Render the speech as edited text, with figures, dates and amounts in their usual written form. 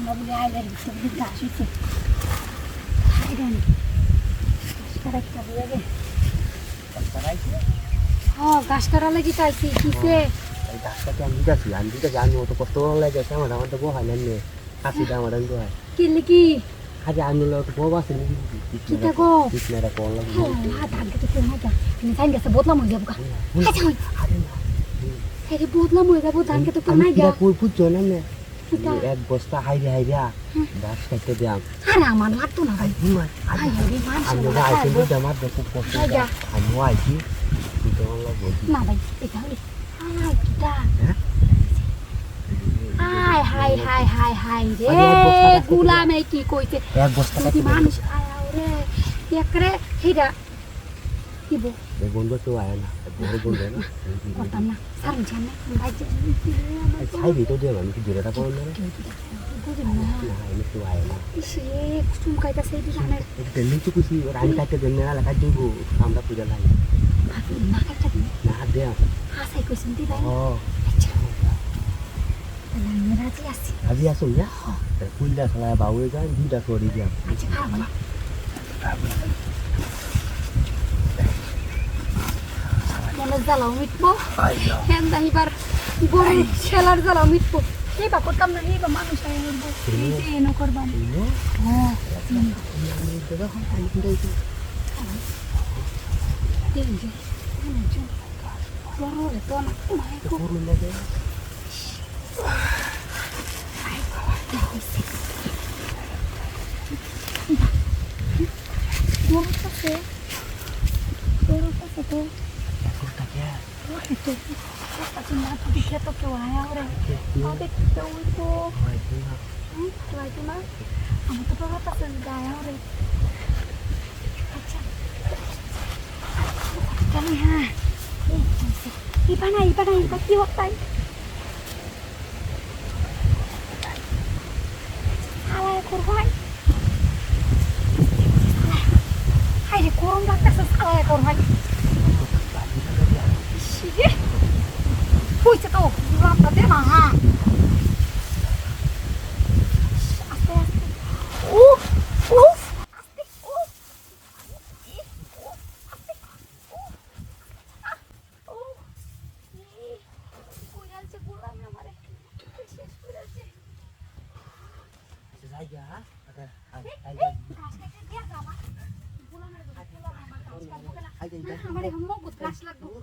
আমরা বলি আইলার ভিতরে ঘাস হয়েছে একটা হয়ে গে ঘাস কাটা লাগি চাইছি কিসে এই গাছটাকে আমি দিতেছি আমি অত কষ্ট করে লাগেছে আমার তো বউ হয় না হাসিটা আমার হয় কি লিখি আরে আমি তো বউ আছে কি থাকো কিতনাটা কল লাগে ধানকে তো কেনা গা আমি ধান গেছে বদলাম হয়ে যাবো আরে বদলাম হয়ে যাবো ধানকে তো কেনা গা কই বুঝছো না এক বস্তা হাইরা গাছ কাটতে দিলাম আরে আমার লাগতো না ভাই আমি আইছি দুধ আমার দেখো কষ্ট আমি আইছি তো লাগবে না ভাই এটা হলে high high high high high রে গুলাম এই কি কইতে এক বস্তা যদি মানুষ আয়া রে একরে হিরা দিব এই বন্ধু তো আয় না বন্ধু না করতাম না সারন জানে ভাই ছাই দিতে দে আমি কি জোরেটা করব না বুঝিস না আমি তো আয় না সে কুসুম কাইতা সেই জানে এটা নিচে কুছি রানি কাটতে দেন না লাগা দিব আমরা পূজা লাগে না কাটতে না দে হাসাই কইছেন দি ভাই ও আচ্ছা আমি রাজি আছি আজি আসো না ফুলটা খালা বাউয়ে গান দুইটা করে দিলাম আচ্ছা খাবো না মনে জ্বালাও মিটবো হ্যাঁ এবার বড় ছেলার জ্বালাও মিটবো এই বা করতাম না এই বা মানুষ আয় বলবো এই যে এনো করবাম হ্যাঁ বড় হলে তো না করুন লাগে বড়টাছে তো আচ্ছা না তো দেখলে তো কেউ আয়া ওরে দেখতে ওই তো না আমার তো প্রভাতাছে আয়া ওরে আচ্ছা জানি হ্যাঁ ইবানা কি হতাই আলায় করবাই হাই রে গরম লাগতেছে আলায় করবাই কইছে তো রাতটা দে না আস্তে আস্তে উফ উফ আস্তে উফ কইরালছে গুলাম আমারে শেষ কইরালছে জায়গা আচ্ছা ঘাস কাটে দিয়া যাবা গুলামের গুলাম আমার ঘাস কাটবো না আমারে মগজ ঘাস লাগবে